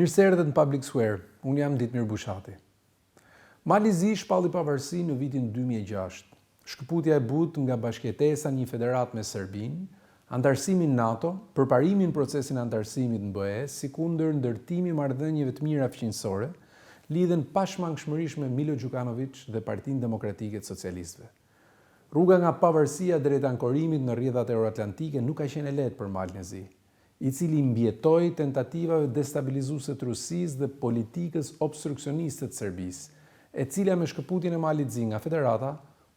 Mirë se erdhët në Public Square. Unë jam Ditmir Bushati. Mali Zi shpalli pavarësi në vitin 2006. Shkëputja e butë nga bashkëtesa një federat me Serbinë, antarësimin NATO, përparimin procesin antarësimit në BE, si kundër ndërtimi marrëdhënieve të mira fqinjësore, lidhen pashmangshmërisht me Milo Đukanović dhe Partinë Demokratike të Socialistëve. Rruga nga pavarësia drejt ankorimit në rrjedhat euroatlantike nuk ka qenë e lehtë për Malin e Zi, i cili mbjetoi tentativave destabilizuese të Rusisë dhe politikës obstruksioniste të Serbisë, e cila me shkëputjen e Malit Zi nga federata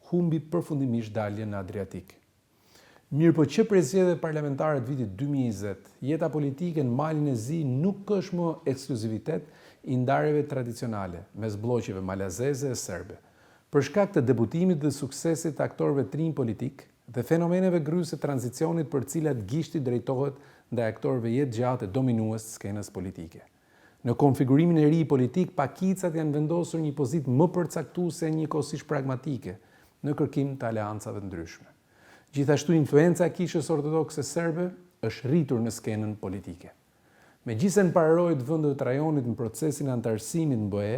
humbi përfundimisht daljen në Adriatik. Mirëpo që prej zgjedhjeve parlamentare të vitit 2020, jeta politike në Malin e Zi nuk është më ekskluzivitet i ndarjeve tradicionale mes bllokeve malazeze e serbe. Për shkak të debutimit dhe suksesit të aktorëve të rinj politik dhe fenomeneve gryse tranzicionit për cilat gishti drejtohet ndaj aktorëve jetë gjatë e dominues të skenës politike. Në konfigurimin e ri politik, pakicat janë vendosur një pozitë më përcaktuese e njëkohësisht pragmatike në kërkim të aleancave të ndryshme. Gjithashtu, influenca e kishës ortodokse serbe është rritur në skenën politike. Megjithëse në parërojë të vendeve të rajonit në procesin e antarësimit në BE,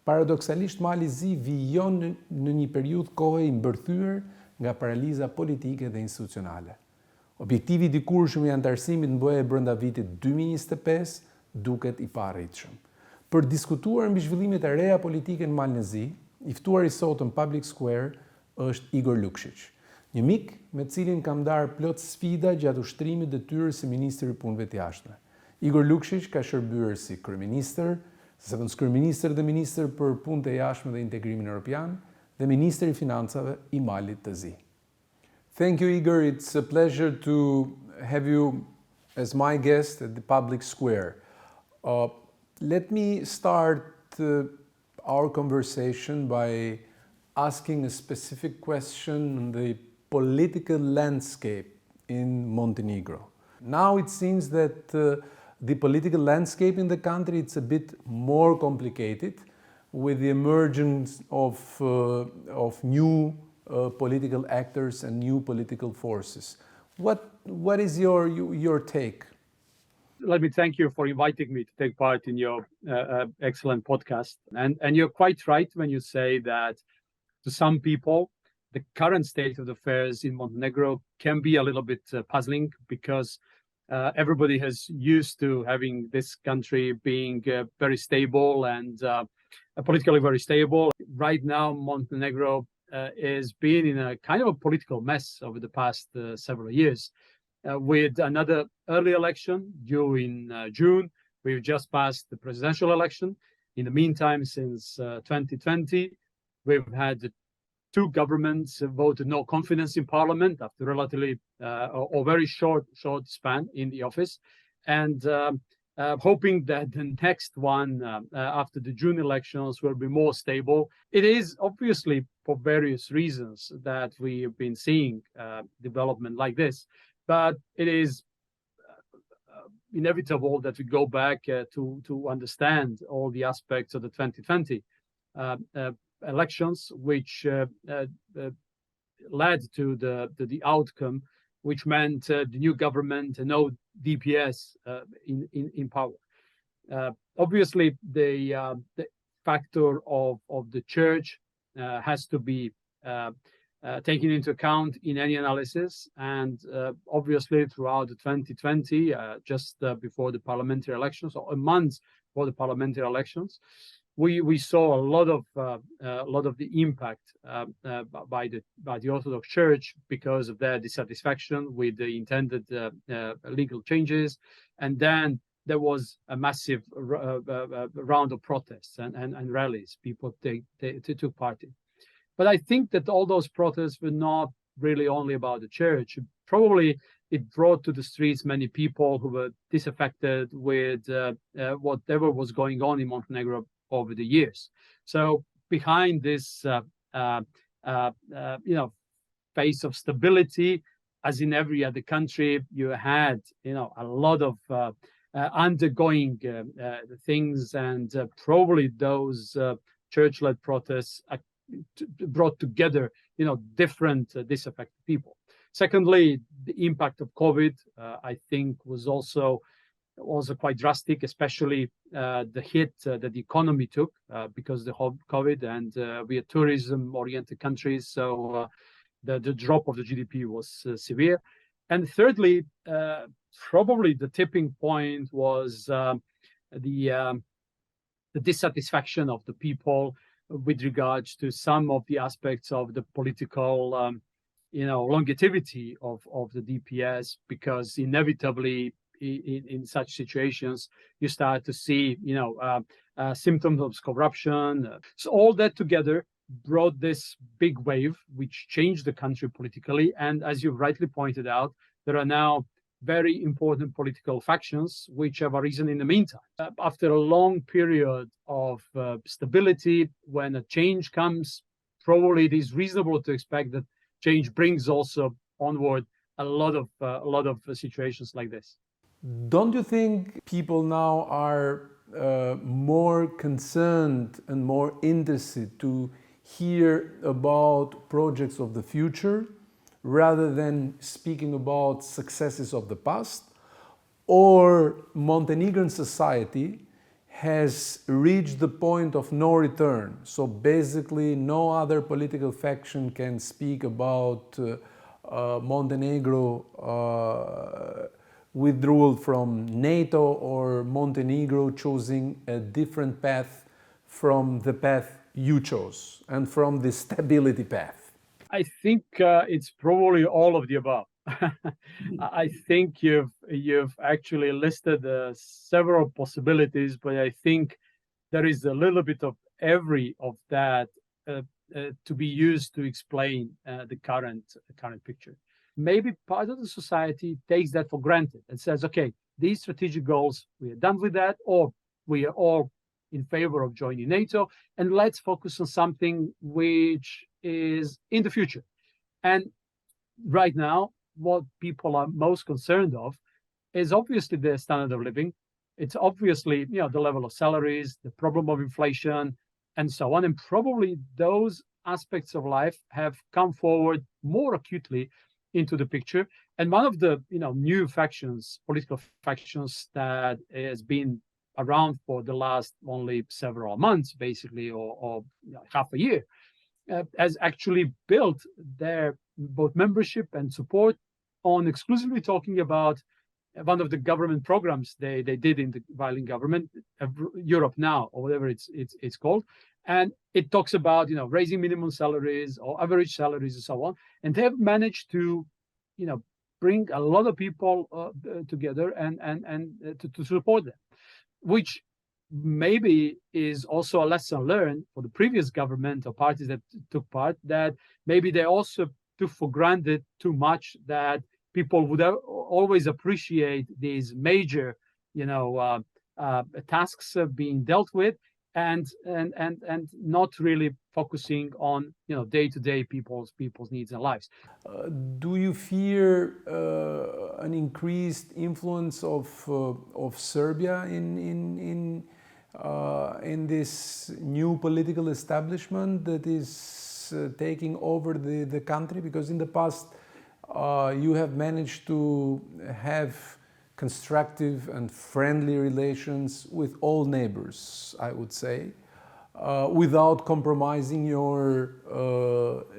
paradoksalisht Mali Zi vijon në një periudhë kohe i mbërthyer nga paraliza politike dhe institucionale. Objektivi i dikurshëm i antarësimit në BE brenda vitit 2025 duket i paarritshëm. Për diskutuar mbi zhvillimet e reja politike në Malin e Zi, i ftuar i sot në Public Square është Igor Lukšić, një mik me cilin kam ndarë plot sfida gjatë ushtrimit detyrës si ministri i punëve të jashtme. Igor Lukšić ka shërbyer si kryeministër, zëvendëskryeministër dhe ministër për punët e jashtme dhe integrimin evropian dhe ministër i financave i Malit të Zi. Thank you, Igor. It's a pleasure to have you as my guest at the Public Square. Let me start our conversation by asking a specific question on the political landscape in Montenegro. Now it seems that the political landscape in the country is a bit more complicated with the emergence of new political actors and new political forces. What is your take? Let me thank you for inviting me to take part in your excellent podcast. And you're quite right when you say that to some people, the current state of affairs in Montenegro can be a little bit puzzling because everybody has used to having this country being very stable and politically very stable. Right now, Montenegro is being in a kind of a political mess over the past several years. With another early election due in June, we've just passed the presidential election. In the meantime, since 2020, we've had two governments voted no confidence in parliament after relatively or very short span in the office, and hoping that the next one after the June elections will be more stable. It is obviously for various reasons that we have been seeing development like this, but it is inevitable that we go back to understand all the aspects of the 2020 elections, which led to the outcome, which meant the new government and no DPS in power. Obviously, the factor of the church has to be taken into account in any analysis, and obviously throughout the 2020, just before the parliamentary elections, or a month before the parliamentary elections, we saw a lot of the impact by the Orthodox Church because of their dissatisfaction with the intended legal changes, and then there was a massive round of protests and rallies people took part in. But I think that all those protests were not really only about the church. Probably it brought to the streets many people who were disaffected with whatever was going on in Montenegro over the years. So behind this, phase of stability, as in every other country, you had, a lot of undergoing things, and probably those church-led protests brought together, different disaffected people. Secondly, the impact of COVID, I think, was also was quite drastic, especially the hit that the economy took because of the COVID, and we are tourism-oriented countries, so the drop of the GDP was severe. And thirdly, probably the tipping point was the dissatisfaction of the people with regards to some of the aspects of the political, longevity of the DPS, because inevitably in such situations you start to see, symptoms of corruption. So all that together brought this big wave, which changed the country politically. And as you rightly pointed out, there are now very important political factions which have arisen in the meantime. After a long period of stability, when a change comes, probably it is reasonable to expect that change brings also onward a lot of situations like this. Don't you think people now are more concerned and more interested to hear about projects of the future rather than speaking about successes of the past? Or Montenegrin society has reached the point of no return, so basically no other political faction can speak about Montenegro withdrawal from NATO, or Montenegro choosing a different path from the path you chose and from the stability path? I think it's probably all of the above. I think you've actually listed several possibilities, but I think there is a little bit of every of that to be used to explain the current picture. Maybe part of the society takes that for granted and says, okay, these strategic goals, we are done with that, or we are all in favor of joining NATO, and let's focus on something which is in the future. And right now, what people are most concerned of is obviously the standard of living. It's obviously, the level of salaries, the problem of inflation, and so on. And probably those aspects of life have come forward more acutely into the picture. And one of the new factions, political factions, that has been around for the last only several months, basically, or half a year, has actually built their both membership and support on exclusively talking about one of the government programs they did in the while in government, Europe Now, or whatever it's called. And it talks about raising minimum salaries or average salaries and so on. And they have managed to bring a lot of people together and to support them, which maybe is also a lesson learned for the previous government or parties that took part, that maybe they also took for granted too much that people would always appreciate these major, tasks being dealt with, and not really focusing on day-to-day people's needs and lives. Do you fear an increased influence of Serbia in this new political establishment that is taking over the country? Because in the past you have managed to have constructive and friendly relations with all neighbors, I would say, without compromising your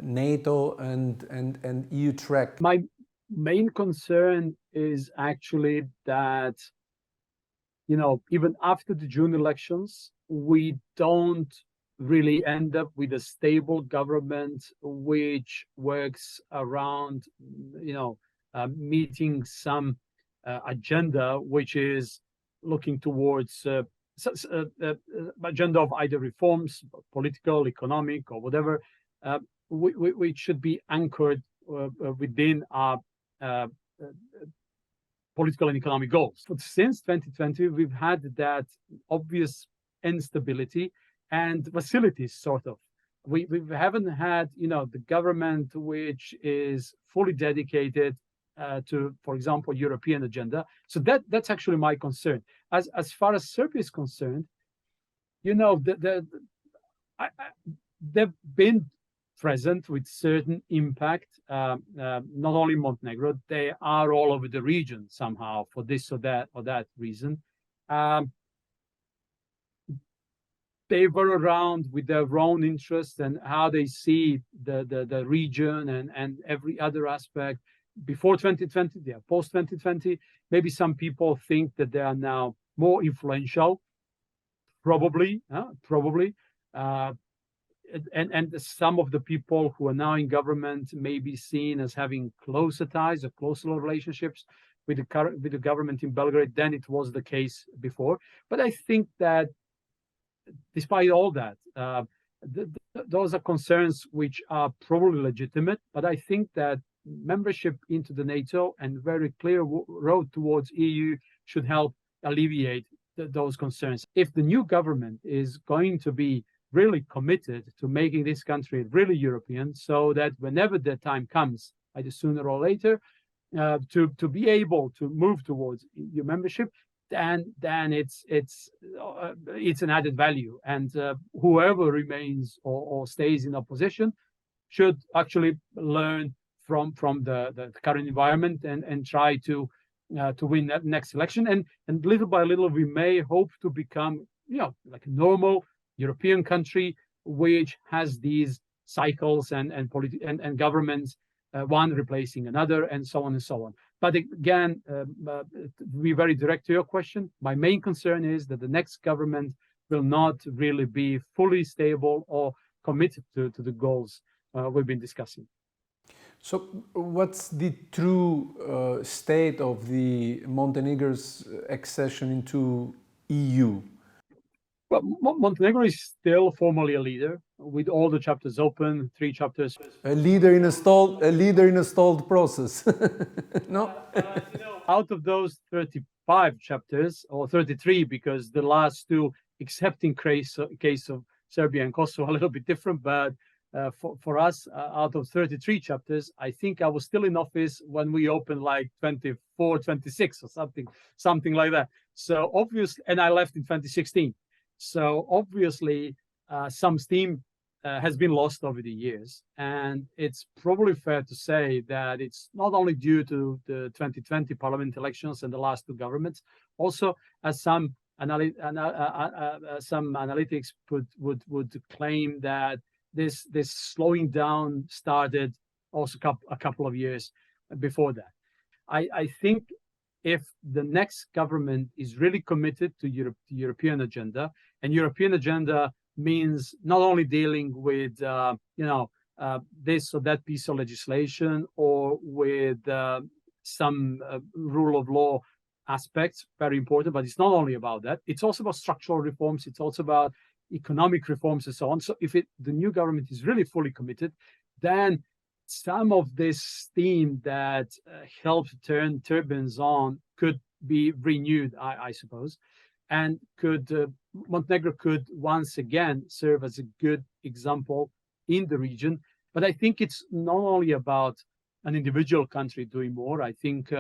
NATO and EU track. My main concern is actually that, even after the June elections, we don't really end up with a stable government which works around, meeting some agenda which is looking towards agenda of either reforms, political, economic, or whatever, which should be anchored within our political and economic goals. But since 2020, we've had that obvious instability and facilities, sort of. We haven't had, the government which is fully dedicated to, for example, European agenda. So that's actually my concern. As far as Serbia is concerned, there've been present with certain impact, not only in Montenegro, they are all over the region somehow for this or that reason. They were around with their own interests and how they see the region and every other aspect before 2020, yeah, post 2020. Maybe some people think that they are now more influential, probably. And some of the people who are now in government may be seen as having closer ties or closer relationships with the government in Belgrade than it was the case before. But I think that despite all that, those are concerns which are probably legitimate. But I think that membership into the NATO and very clear road towards EU should help alleviate those concerns. If the new government is going to be really committed to making this country really European, so that whenever the time comes, either sooner or later, to be able to move towards EU membership, then it's an added value. And whoever remains or stays in opposition should actually learn from the current environment and try to win that next election. And little by little, we may hope to become, like a normal European country, which has these cycles and governments, one replacing another, and so on and so on. But again, to be very direct to your question, my main concern is that the next government will not really be fully stable or committed to the goals we've been discussing. So what's the true state of the Montenegro's accession into EU? Well, Montenegro is still formally a leader with all the chapters open, 3 chapters. A leader in a stalled process. No? Out of those 35 chapters, or 33, because the last 2, except in case of Serbia and Kosovo, a little bit different, but for us, out of 33 chapters, I think I was still in office when we opened like 24, 26 or something like that. So obviously, and I left in 2016. So obviously, some steam has been lost over the years, and it's probably fair to say that it's not only due to the 2020 parliament elections and the last 2 governments, also as some analytics would claim that this slowing down started also a couple of years before that. I think if the next government is really committed to European agenda, and European agenda means not only dealing with this or that piece of legislation or with some rule of law aspects, very important, but it's not only about that. It's also about structural reforms. It's also about economic reforms and so on. So if the new government is really fully committed, then some of this steam that helped turn turbines on could be renewed, I suppose, and Montenegro could once again serve as a good example in the region. But I think it's not only about an individual country doing more. I think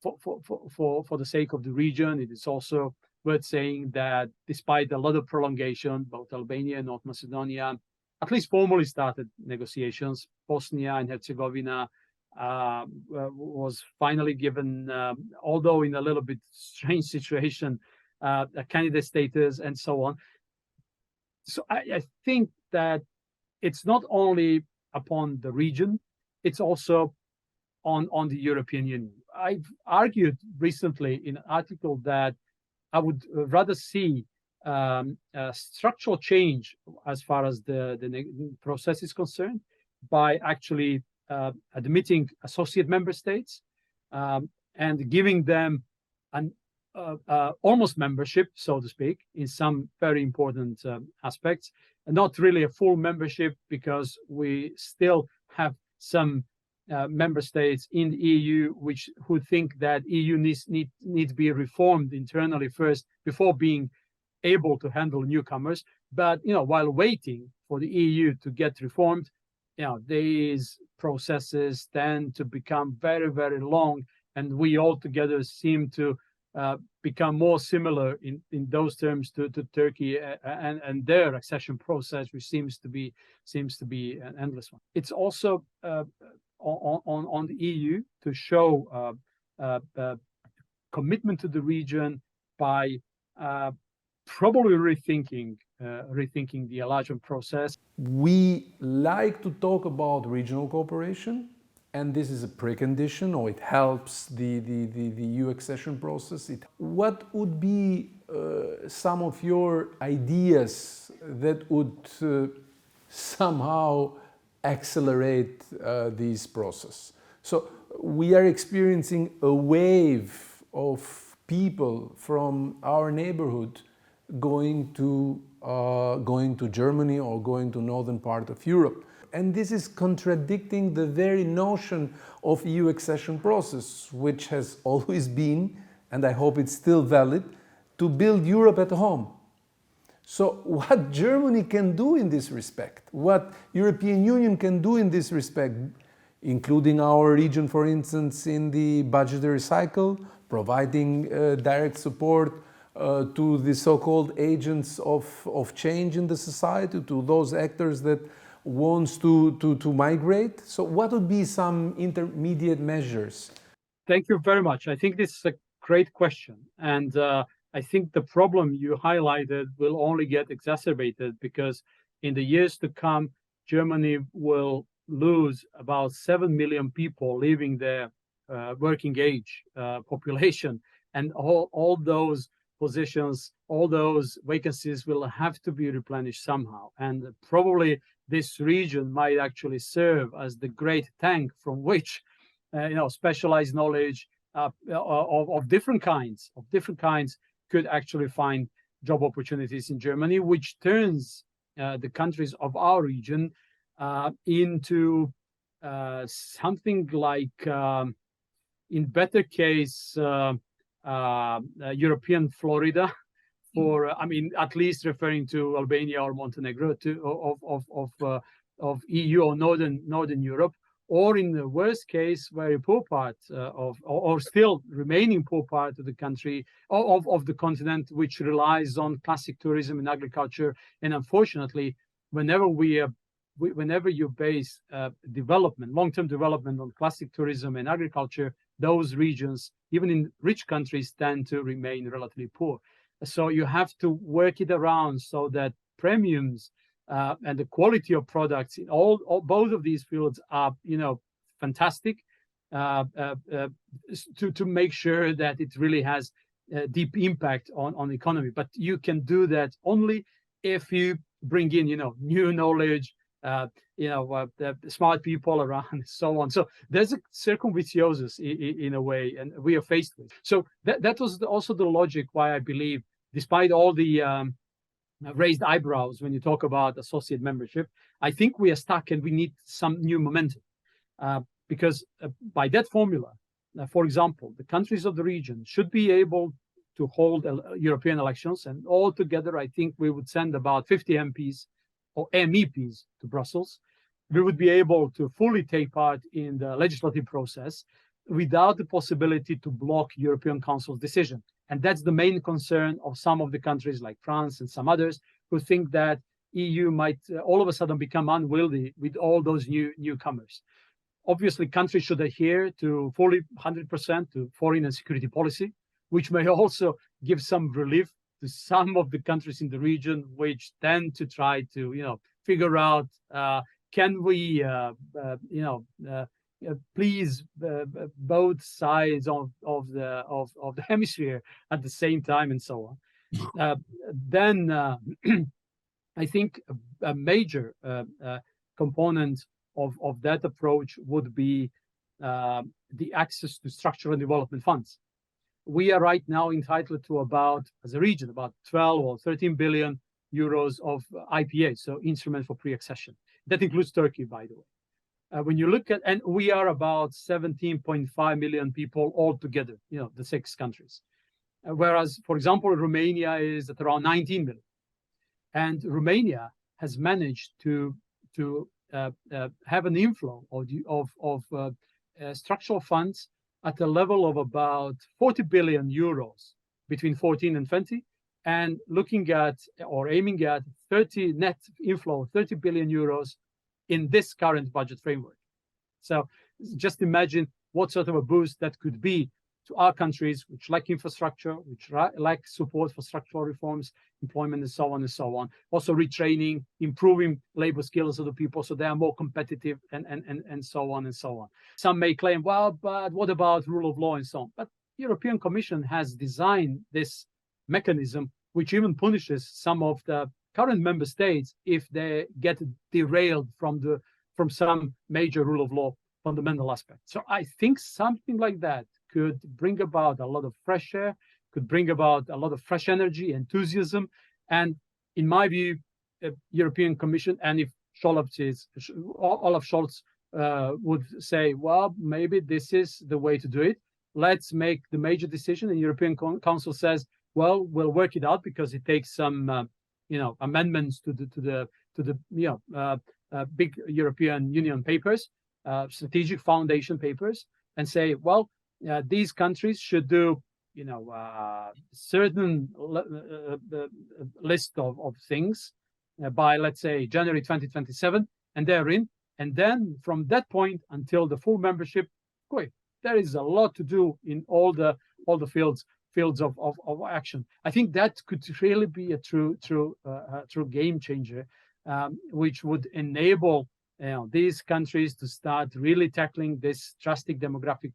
for the sake of the region, it is also worth saying that despite a lot of prolongation, both Albania and North Macedonia at least formally started negotiations. Bosnia and Herzegovina was finally given, although in a little bit strange situation, a candidate status and so on. So I think that it's not only upon the region, it's also on the European Union. I've argued recently in an article that I would rather see a structural change as far as the process is concerned by actually admitting associate member states and giving them an almost membership, so to speak, in some very important aspects, and not really a full membership, because we still have some member states in the EU who think that EU needs to be reformed internally first before being able to handle newcomers. But while waiting for the EU to get reformed, these processes tend to become very, very long, and we altogether seem to become more similar in those terms to Turkey and their accession process, which seems to be an endless one. It's also on the EU to show commitment to the region by probably rethinking the enlargement process. We like to talk about regional cooperation, and this is a precondition, or it helps the EU accession process. What would be some of your ideas that would somehow accelerate this process? So we are experiencing a wave of people from our neighborhood going to Germany or going to northern part of Europe. And this is contradicting the very notion of EU accession process, which has always been, and I hope it's still valid, to build Europe at home. So what Germany can do in this respect, what European Union can do in this respect, including our region, for instance, in the budgetary cycle, providing direct support to the so-called agents of change in the society, to those actors that wants to migrate. So what would be some intermediate measures? Thank you very much. I think this is a great question. And I think the problem you highlighted will only get exacerbated because in the years to come, Germany will lose about 7 million people leaving their working age population. And all those positions, all those vacancies will have to be replenished somehow. And probably this region might actually serve as the great tank from which specialized knowledge of different kinds could actually find job opportunities in Germany, which turns the countries of our region into something like, in better case, European Florida, for at least referring to Albania or Montenegro, of EU or Northern Europe, or in the worst case, very poor part or still remaining poor part of the country of the continent, which relies on classic tourism and agriculture. And unfortunately, whenever you base development, long-term development on classic tourism and agriculture, those regions, even in rich countries, tend to remain relatively poor. So you have to work it around so that premiums and the quality of products in both of these fields are, fantastic, to make sure that it really has a deep impact on the economy. But you can do that only if you bring in, new knowledge, smart people around, and so on. So there's a circumviciosus in a way, and we are faced with. So that was also the logic why I believe, despite all the raised eyebrows when you talk about associate membership, I think we are stuck and we need some new momentum. Because by that formula, for example, the countries of the region should be able to hold European elections, and altogether, I think we would send about 50 MPs or MEPs to Brussels. We would be able to fully take part in the legislative process without the possibility to block European Council's decision. And that's the main concern of some of the countries like France and some others who think that EU might all of a sudden become unwieldy with all those newcomers. Obviously, countries should adhere to fully 100% to foreign and security policy, which may also give some relief to some of the countries in the region, which tend to try to, figure out, can we, please both sides of the hemisphere at the same time, and so on. Then I think a major component of that approach would be the access to structural and development funds. We are right now entitled to as a region, about 12 or 13 billion euros of IPA, so instrument for pre-accession. That includes Turkey, by the way. When you look at, and we are about 17.5 million people altogether, the 6 countries. Whereas, for example, Romania is at around 19 million. And Romania has managed to have an inflow of structural funds at a level of about 40 billion euros between 14 and 20, and looking at or aiming at 30 net inflow, 30 billion euros in this current budget framework. So just imagine what sort of a boost that could be to our countries, which lack infrastructure, which lack support for structural reforms, employment, and so on and so on. Also retraining, improving labor skills of the people so they are more competitive, and so on and so on. Some may claim, well, but what about rule of law and so on? But the European Commission has designed this mechanism, which even punishes some of the current member states if they get derailed from some major rule of law fundamental aspect. So I think something like that could bring about a lot of fresh air, could bring about a lot of fresh energy, enthusiasm. And in my view, European Commission, and if Olaf Scholz would say, well, maybe this is the way to do it. Let's make the major decision. And European Council says, well, we'll work it out because it takes some, amendments to the big European Union papers, strategic foundation papers, and say, well, these countries should do, certain list of things by, let's say, January 2027, and they're in. And then from that point until the full membership, there is a lot to do in all the fields of action. I think that could really be a true game changer, which would enable these countries to start really tackling this drastic demographic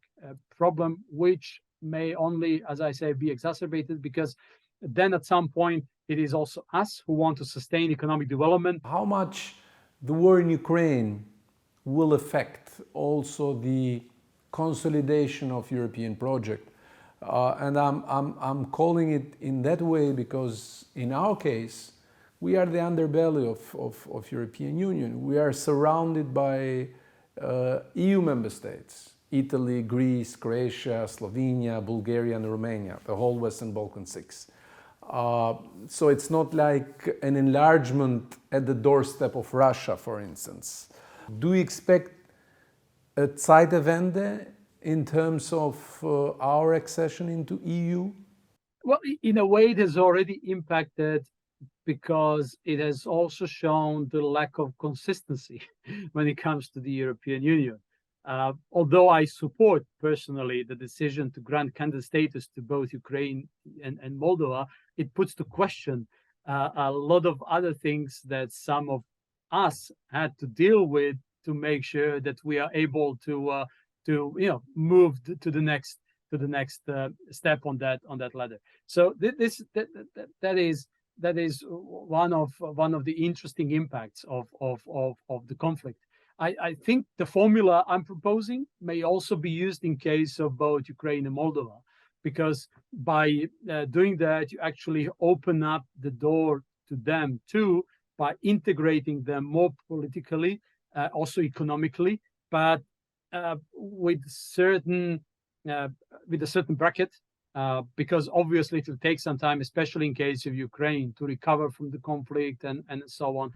problem, which may only, as I say, be exacerbated because then at some point it is also us who want to sustain economic development. How much the war in Ukraine will affect also the consolidation of European project? And I'm calling it in that way because in our case, we are the underbelly of European Union. We are surrounded by EU member states, Italy, Greece, Croatia, Slovenia, Bulgaria, and Romania, the whole Western Balkan Six. So it's not like an enlargement at the doorstep of Russia, for instance. Do you expect a Zeitenwende in terms of our accession into EU? Well, in a way, it has already impacted because it has also shown the lack of consistency when it comes to the European Union. Although I support personally the decision to grant candidate status to both Ukraine and Moldova, it puts to question a lot of other things that some of us had to deal with to make sure that we are able to move to the next step on that ladder. So that is one of the interesting impacts of the conflict. I think the formula I'm proposing may also be used in case of both Ukraine and Moldova, because by doing that, you actually open up the door to them too by integrating them more politically, also economically, but with a certain bracket, because obviously it will take some time, especially in case of Ukraine, to recover from the conflict and so on,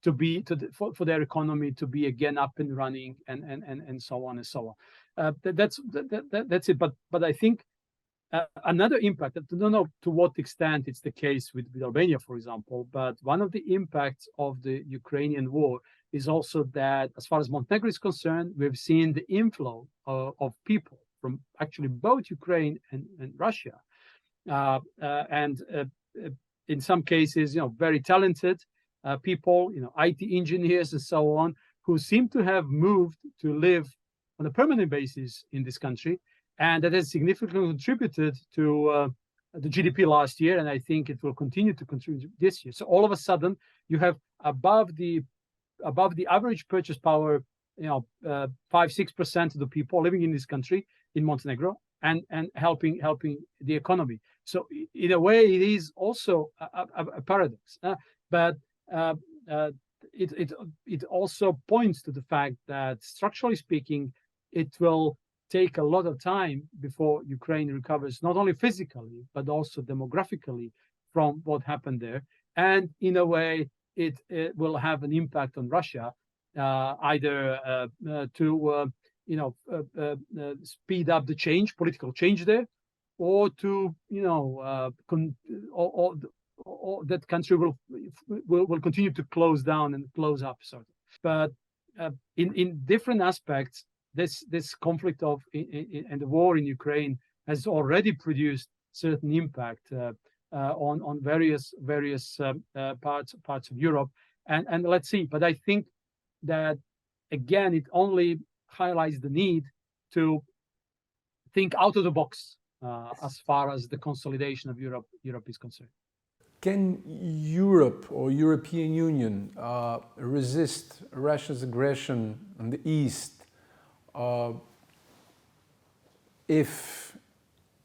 for their economy to be again up and running and so on and so on. That's it. But I think another impact, I don't know to what extent it's the case with Albania, for example, but one of the impacts of the Ukrainian war is also that, as far as Montenegro is concerned, we've seen the inflow of people from actually both Ukraine and Russia, and in some cases, very talented people, IT engineers and so on, who seem to have moved to live on a permanent basis in this country, and that has significantly contributed to the GDP last year, and I think it will continue to contribute this year. So all of a sudden, you have above the average purchase power, 5-6% of the people living in this country in Montenegro, and helping the economy. So in a way, it is also a paradox, but it also points to the fact that, structurally speaking, it will take a lot of time before Ukraine recovers, not only physically but also demographically from what happened there. And in a way, it will have an impact on Russia, either to speed up the change, political change there, or to or that country will continue to close down and close up, sort of. But in different aspects, this conflict and the war in Ukraine has already produced certain impact on various parts of Europe, and let's see. But I think that again, it only highlights the need to think out of the box as far as the consolidation of Europe is concerned. Can Europe or European Union resist Russia's aggression in the East if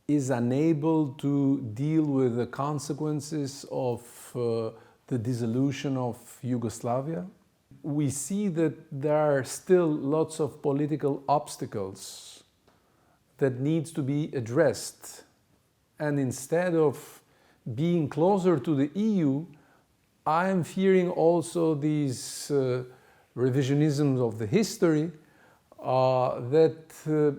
is unable to deal with the consequences of the dissolution of Yugoslavia? We see that there are still lots of political obstacles that needs to be addressed, and instead of being closer to the EU, I am fearing also these revisionisms of the history that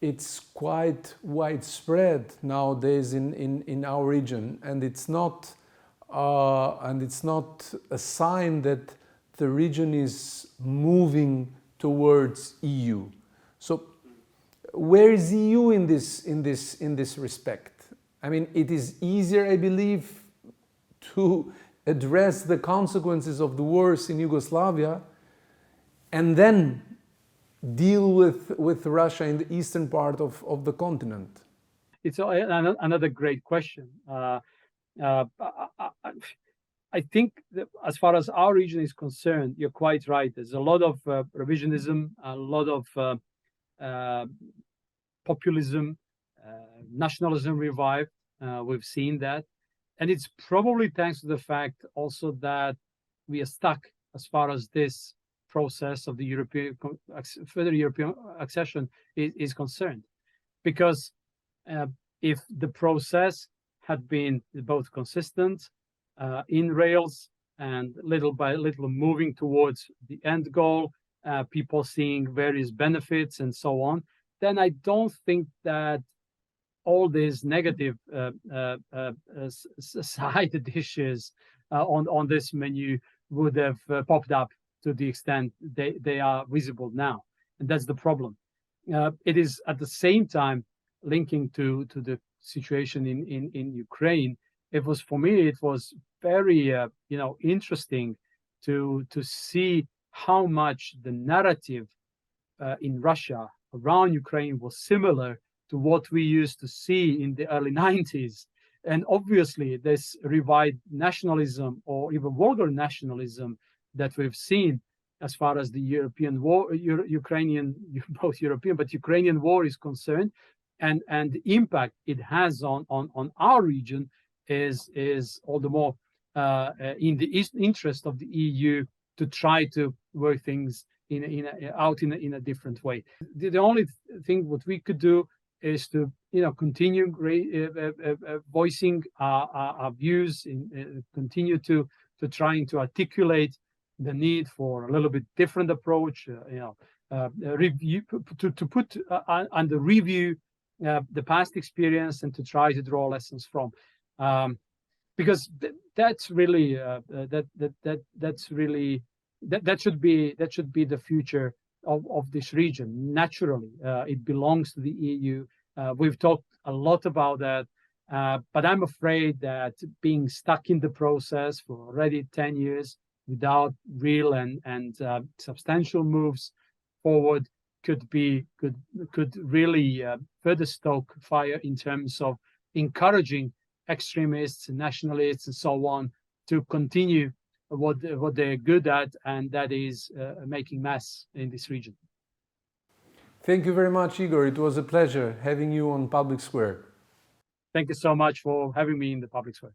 it's quite widespread nowadays in our region, and it's not a sign that the region is moving towards EU. So, where is EU in this respect? I mean, it is easier, I believe, to address the consequences of the wars in Yugoslavia and then deal with Russia in the eastern part of the continent. It's another great question. I think that as far as our region is concerned, you're quite right. There's a lot of revisionism, a lot of populism, nationalism revived. We've seen that. And it's probably thanks to the fact also that we are stuck as far as this process of the further European accession is concerned. Because if the process had been both consistent, in rails, and little by little moving towards the end goal, people seeing various benefits and so on, then I don't think that all these negative side dishes on this menu would have popped up to the extent they are visible now. And that's the problem. It is at the same time linking to the situation in Ukraine. For me, it was very interesting to see how much the narrative in Russia around Ukraine was similar to what we used to see in the early 90s. And obviously, this revived nationalism, or even vulgar nationalism, that we've seen as far as the European war, both European but Ukrainian war is concerned, and the impact it has on our region is all the more in the interest of the EU to try to work things out in a different way. The only thing what we could do is to continue voicing our views, continue to trying to articulate the need for a little bit different approach, review, to put under review the past experience and to try to draw lessons from, because that's really that should be the future of this region. Naturally, it belongs to the EU. We've talked a lot about that, but I'm afraid that being stuck in the process for already 10 years without real and substantial moves forward could really further stoke fire in terms of encouraging extremists and nationalists and so on to continue what they're good at, and that is making mess in this region. Thank you very much, Igor. It was a pleasure having you on Public Square. Thank you so much for having me in the Public Square.